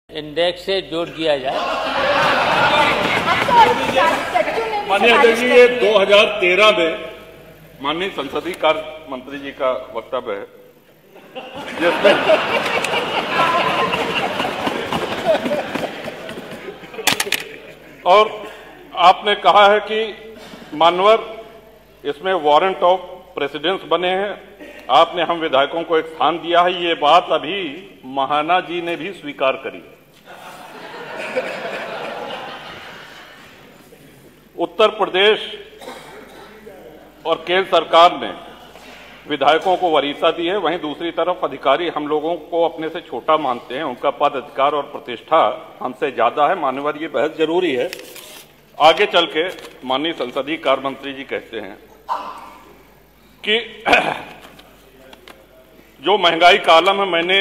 Index से जोड़ दिया जाए। माननीय अध्यक्ष जी, ये 2013 में माननीय संसदीय कार्य मंत्री जी का वक्तव्य है, जिसमें और आपने कहा है कि मानवर इसमें वारंट ऑफ प्रेसिडेंस बने हैं। आपने हम विधायकों को एक स्थान दिया है। ये बात अभी महाना जी ने भी स्वीकार करी। उत्तर प्रदेश और केंद्र सरकार ने विधायकों को वरीयता दी है, वहीं दूसरी तरफ अधिकारी हम लोगों को अपने से छोटा मानते हैं। उनका पद, अधिकार और प्रतिष्ठा हमसे ज्यादा है। मान्यवर, ये बहस जरूरी है। आगे चल के माननीय संसदीय कार्य मंत्री जी कहते हैं कि जो महंगाई का आलम है, मैंने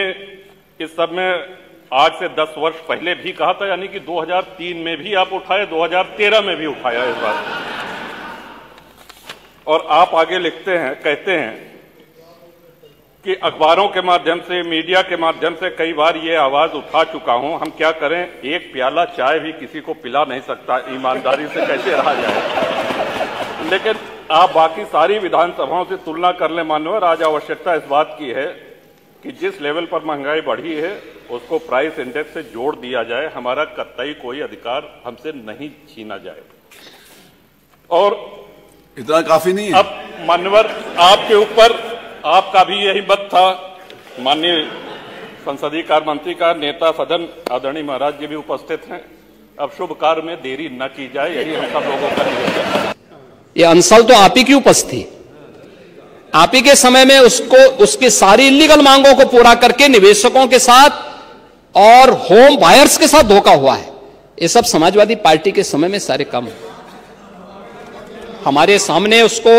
इस सब में आज से 10 वर्ष पहले भी कहा था, यानी कि 2003 में भी आप उठाए, 2013 में भी उठाया इस बार। और आप आगे लिखते हैं, कहते हैं कि अखबारों के माध्यम से, मीडिया के माध्यम से कई बार ये आवाज उठा चुका हूं। हम क्या करें, एक प्याला चाय भी किसी को पिला नहीं सकता, ईमानदारी से कैसे रहा जाए। लेकिन आप बाकी सारी विधानसभाओं से तुलना कर लें मान्यवर, आज आवश्यकता इस बात की है कि जिस लेवल पर महंगाई बढ़ी है उसको प्राइस इंडेक्स से जोड़ दिया जाए। हमारा कतई कोई अधिकार हमसे नहीं छीना जाए। और इतना काफी नहीं है। अब मान्यवर, आपके ऊपर आपका भी यही मत था। माननीय संसदीय कार्य मंत्री का नेता सदन आदरणीय महाराज जी भी उपस्थित हैं। अब शुभ कार्य में देरी न की जाए, यही हम सब लोगों का निवेदन है। ये अंसल तो आप ही की उपस्थित थी। आप ही के समय में उसको, उसकी सारी इलीगल मांगों को पूरा करके निवेशकों के साथ और होम बायर्स के साथ धोखा हुआ है। ये सब समाजवादी पार्टी के समय में सारे काम हमारे सामने, उसको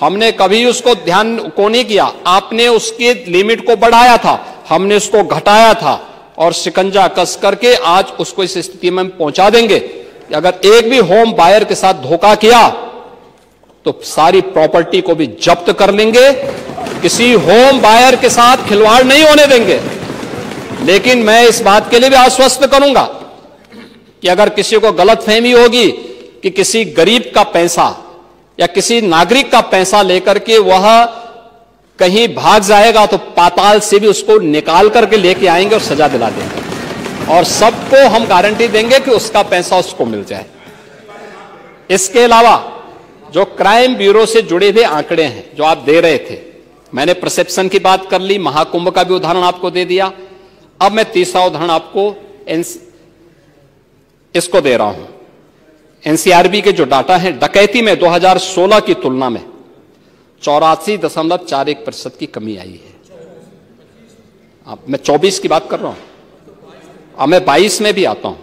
हमने कभी उसको ध्यान को नहीं किया। आपने उसके लिमिट को बढ़ाया था, हमने उसको घटाया था और शिकंजा कस करके आज उसको इस स्थिति में पहुंचा देंगे कि अगर एक भी होम बायर के साथ धोखा किया तो सारी प्रॉपर्टी को भी जब्त कर लेंगे। किसी होम बायर के साथ खिलवाड़ नहीं होने देंगे। लेकिन मैं इस बात के लिए भी आश्वस्त करूंगा कि अगर किसी को गलतफहमी होगी कि किसी गरीब का पैसा या किसी नागरिक का पैसा लेकर के वह कहीं भाग जाएगा तो पाताल से भी उसको निकाल करके लेके आएंगे और सजा दिला देंगे और सबको हम गारंटी देंगे कि उसका पैसा उसको मिल जाए। इसके अलावा जो क्राइम ब्यूरो से जुड़े हुए आंकड़े हैं जो आप दे रहे थे, मैंने परसेप्शन की बात कर ली, महाकुंभ का भी उदाहरण आपको दे दिया। अब मैं तीसरा उदाहरण आपको इसको दे रहा हूं। एनसीआरबी के जो डाटा है, डकैती में 2016 की तुलना में 84.41% की कमी आई है। अब मैं 24 की बात कर रहा हूं, अब मैं 22 में भी आता हूं।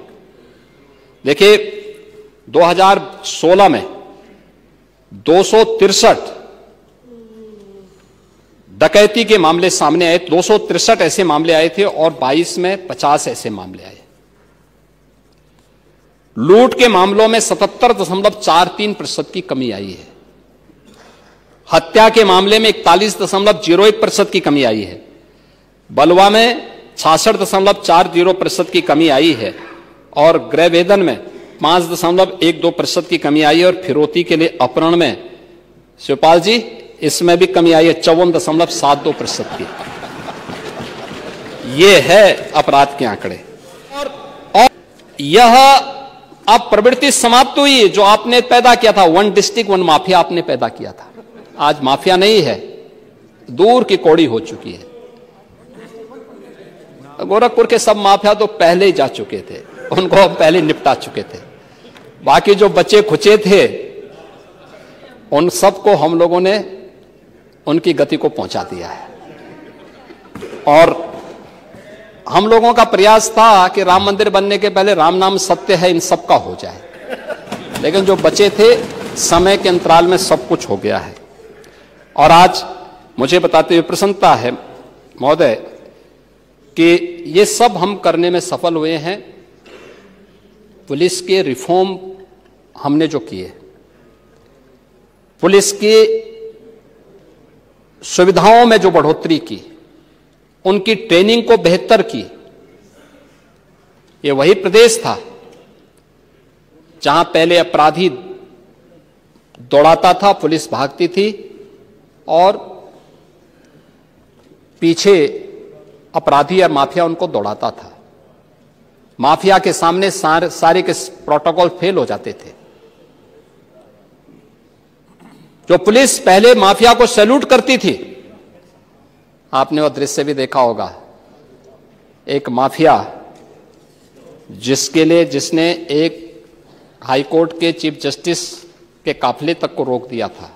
देखिए 2016 में 263 डकैती के मामले सामने आए, 263 ऐसे मामले आए थे और 22 में 50 ऐसे मामले आए। लूट के मामलों में 77.43% की कमी आई है। हत्या के मामले में 41.01% की कमी आई है। बलवा में 66.40% की कमी आई है और गृह वेदन में 5.12% की कमी आई है और फिरौती के लिए अपहरण में, शिवपाल जी, इसमें भी कमी आई है 54.72% की। ये है अपराध के आंकड़े। और यह अब प्रवृत्ति समाप्त हुई जो आपने पैदा किया था, वन डिस्ट्रिक्ट वन माफिया आपने पैदा किया था। आज माफिया नहीं है, दूर की कौड़ी हो चुकी है। गोरखपुर के सब माफिया तो पहले ही जा चुके थे, उनको हम पहले निपटा चुके थे। बाकी जो बचे खुचे थे उन सबको हम लोगों ने उनकी गति को पहुंचा दिया है। और हम लोगों का प्रयास था कि राम मंदिर बनने के पहले राम नाम सत्य है इन सब का हो जाए, लेकिन जो बचे थे समय के अंतराल में सब कुछ हो गया है। और आज मुझे बताते हुए प्रसन्नता है महोदय कि ये सब हम करने में सफल हुए हैं। पुलिस के रिफॉर्म हमने जो किए, पुलिस की सुविधाओं में जो बढ़ोतरी की, उनकी ट्रेनिंग को बेहतर की, ये वही प्रदेश था जहां पहले अपराधी दौड़ाता था, पुलिस भागती थी और पीछे अपराधी और माफिया उनको दौड़ाता था। माफिया के सामने सारे के प्रोटोकॉल फेल हो जाते थे। जो पुलिस पहले माफिया को सैल्यूट करती थी, आपने वो दृश्य भी देखा होगा, एक माफिया जिसने एक हाईकोर्ट के चीफ जस्टिस के काफिले तक को रोक दिया था,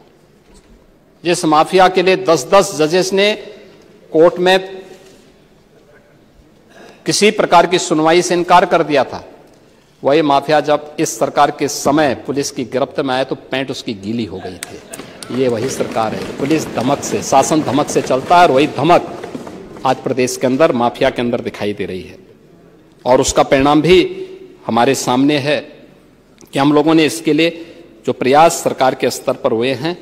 जिस माफिया के लिए 10-10 जजेस ने कोर्ट में किसी प्रकार की सुनवाई से इनकार कर दिया था, वही माफिया जब इस सरकार के समय पुलिस की गिरफ्त में आया तो पैंट उसकी गीली हो गई थी। ये वही सरकार है। पुलिस धमक से, शासन धमक से चलता है और वही धमक आज प्रदेश के अंदर माफिया के अंदर दिखाई दे रही है। और उसका परिणाम भी हमारे सामने है कि हम लोगों ने इसके लिए जो प्रयास सरकार के स्तर पर हुए हैं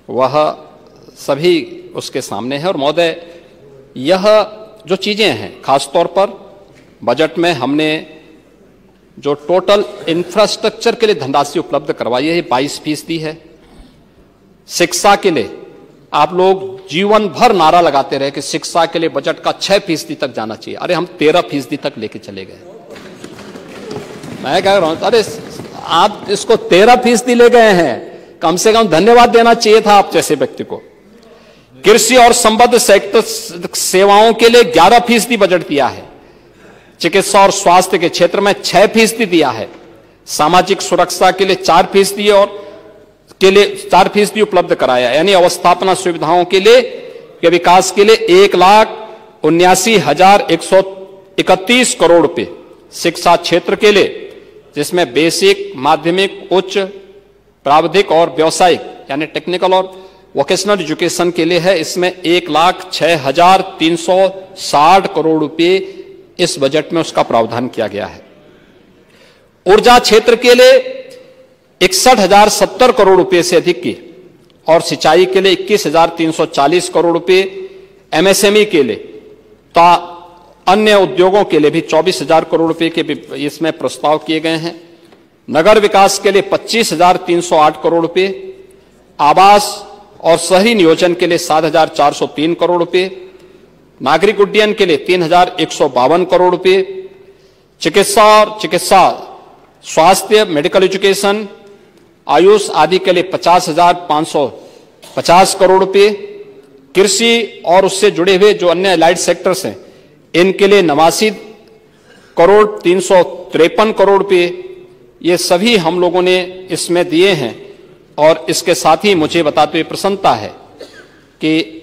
वह सभी उसके सामने है। और महोदय, यह जो चीजें हैं, खासतौर पर बजट में हमने जो टोटल इंफ्रास्ट्रक्चर के लिए धनराशि उपलब्ध करवाई है 22% है। शिक्षा के लिए आप लोग जीवन भर नारा लगाते रहे कि शिक्षा के लिए बजट का 6% तक जाना चाहिए। अरे हम 13% तक लेके चले गए। मैं कह रहा हूं, अरे आप इसको 13% ले गए हैं, कम से कम धन्यवाद देना चाहिए था आप जैसे व्यक्ति को। कृषि और संबद्ध सेक्टर सेवाओं के लिए 11% बजट दिया है। चिकित्सा और स्वास्थ्य के क्षेत्र में 6% दिया है। सामाजिक सुरक्षा के लिए 4% और के लिए 4% उपलब्ध कराया, यानी अवस्थापना सुविधाओं के लिए के विकास के लिए 1,79,131 करोड़ रुपए। शिक्षा क्षेत्र के लिए, जिसमें बेसिक, माध्यमिक, उच्च, प्राविधिक और व्यावसायिक यानी टेक्निकल और वोकेशनल एजुकेशन के लिए है, इसमें 1,06,360 करोड़ रुपए इस बजट में उसका प्रावधान किया गया है। ऊर्जा क्षेत्र के लिए 61,070 करोड़ रुपए से अधिक की, और सिंचाई के लिए 21,340 करोड़ रुपए, एमएसएमई के लिए अन्य उद्योगों के लिए भी 24,000 करोड़ रुपए के इसमें प्रस्ताव किए गए हैं। नगर विकास के लिए 25,308 करोड़ रुपए, आवास और शहरी नियोजन के लिए 7,403 करोड़ रुपए, नागरिक उड्डयन के लिए 3,152 करोड़ रुपए, चिकित्सा स्वास्थ्य, मेडिकल एजुकेशन, आयुष आदि के लिए 50,550 करोड़ रुपए, कृषि और उससे जुड़े हुए जो अन्य एलाइड सेक्टर्स हैं इनके लिए 89,353 करोड़ रुपए, ये सभी हम लोगों ने इसमें दिए हैं। और इसके साथ ही मुझे बताते हुए प्रसन्नता है कि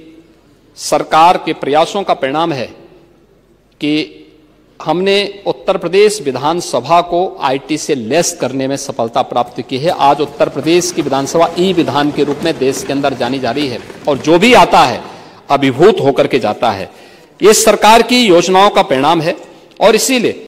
सरकार के प्रयासों का परिणाम है कि हमने उत्तर प्रदेश विधानसभा को आईटी से लेस करने में सफलता प्राप्त की है। आज उत्तर प्रदेश की विधानसभा ई विधान के रूप में देश के अंदर जानी जा रही है और जो भी आता है अभिभूत होकर के जाता है। ये सरकार की योजनाओं का परिणाम है और इसीलिए